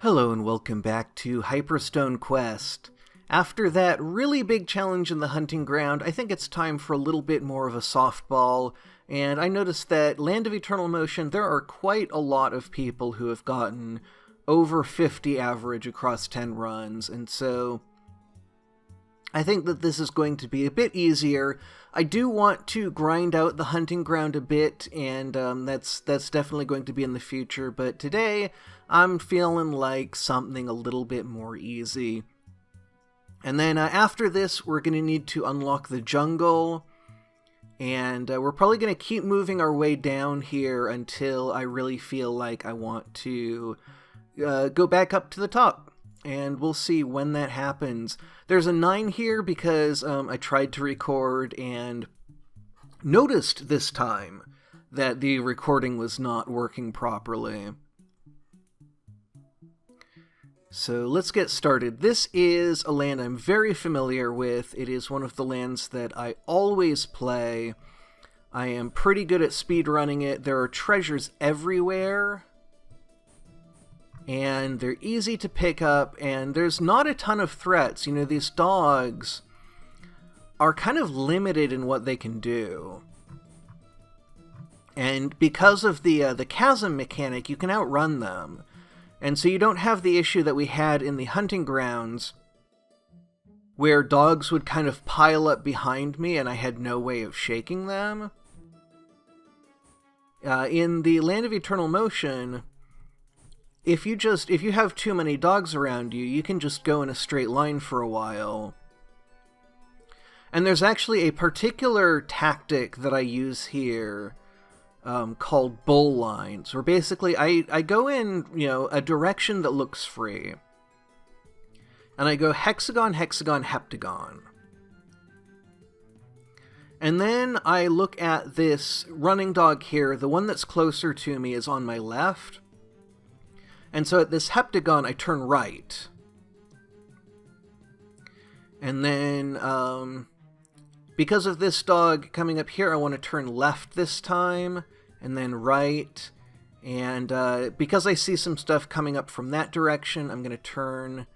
Hello and welcome back to Hyperstone Quest. After that really big challenge in the hunting ground, I think it's time for a little bit more of a softball, and I noticed that Land of Eternal Motion, there are quite a lot of people who have gotten over 50 average across 10 runs, and so I think that this is going to be a bit easier. I do want to grind out the hunting ground a bit, and that's definitely going to be in the future, but today I'm feeling like something a little bit more easy. And then after this, we're going to need to unlock the jungle, and we're probably going to keep moving our way down here until I really feel like I want to go back up to the top. And we'll see when that happens. There's a 9 here because I tried to record and noticed this time that the recording was not working properly. So let's get started. This is a land I'm very familiar with. It is one of the lands that I always play. I am pretty good at speedrunning it. There are treasures everywhere, and they're easy to pick up, and there's not a ton of threats. You know, these dogs are kind of limited in what they can do. And because of the chasm mechanic, you can outrun them. And so you don't have the issue that we had in the hunting grounds, where dogs would kind of pile up behind me and I had no way of shaking them. In the Land of Eternal Motion, if you have too many dogs around you, you can just go in a straight line for a while. And there's actually a particular tactic that I use here, called bull lines, where basically I go in, a direction that looks free. And I go hexagon, hexagon, heptagon. And then I look at this running dog here. The one that's closer to me is on my left. And so at this heptagon, I turn right. And then, because of this dog coming up here, I want to turn left this time, and then right. And because I see some stuff coming up from that direction, I'm going to turn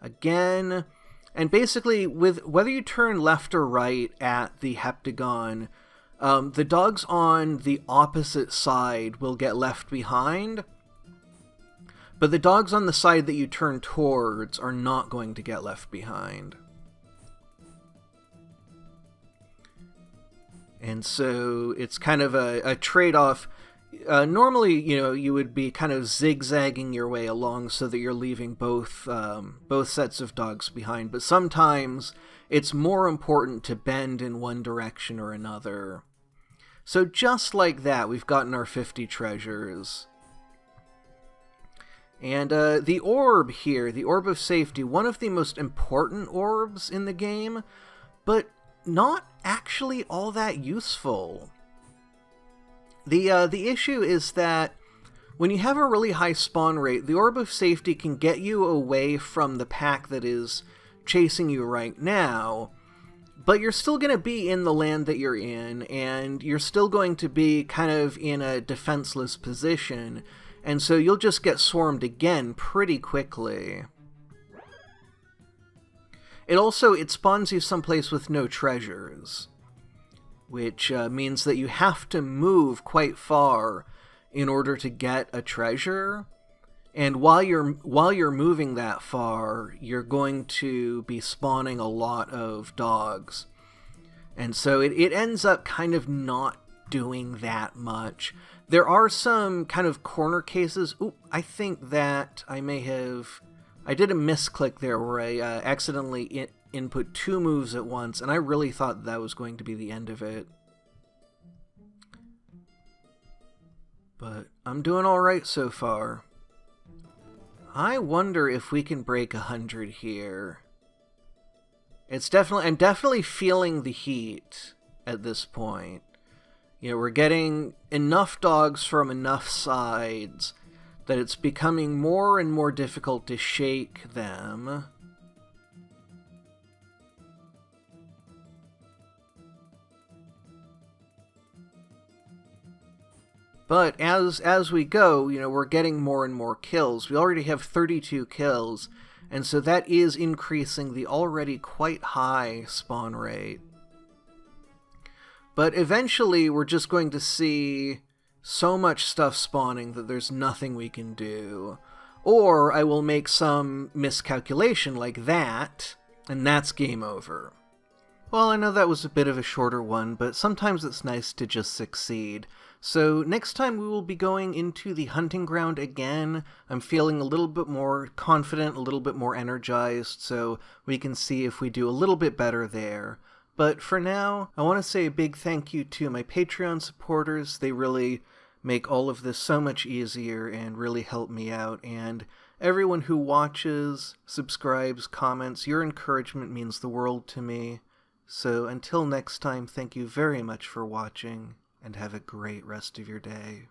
again. And basically, with whether you turn left or right at the heptagon, the dogs on the opposite side will get left behind. But the dogs on the side that you turn towards are not going to get left behind. And so it's kind of a trade-off. Normally, you would be kind of zigzagging your way along so that you're leaving both sets of dogs behind. But sometimes it's more important to bend in one direction or another. So just like that, we've gotten our 50 treasures. And the orb here, the Orb of Safety, one of the most important orbs in the game, but not actually all that useful. The issue is that when you have a really high spawn rate, the Orb of Safety can get you away from the pack that is chasing you right now, but you're still going to be in the land that you're in, and you're still going to be kind of in a defenseless position. And so you'll just get swarmed again pretty quickly. It spawns you someplace with no treasures, which means that you have to move quite far in order to get a treasure. And while you're moving that far, you're going to be spawning a lot of dogs. And so it ends up kind of not doing that much. There are some kind of corner cases. Ooh, I think that I did a misclick there where I accidentally input 2 moves at once, and I really thought that was going to be the end of it. But I'm doing alright so far. I wonder if we can break 100 here. I'm definitely feeling the heat at this point. We're getting enough dogs from enough sides that it's becoming more and more difficult to shake them. But as we go, we're getting more and more kills. We already have 32 kills, and so that is increasing the already quite high spawn rate. But eventually, we're just going to see so much stuff spawning that there's nothing we can do. Or I will make some miscalculation like that, and that's game over. Well, I know that was a bit of a shorter one, but sometimes it's nice to just succeed. So next time we will be going into the hunting ground again. I'm feeling a little bit more confident, a little bit more energized, so we can see if we do a little bit better there. But for now, I want to say a big thank you to my Patreon supporters. They really make all of this so much easier and really help me out. And everyone who watches, subscribes, comments, your encouragement means the world to me. So until next time, thank you very much for watching, and have a great rest of your day.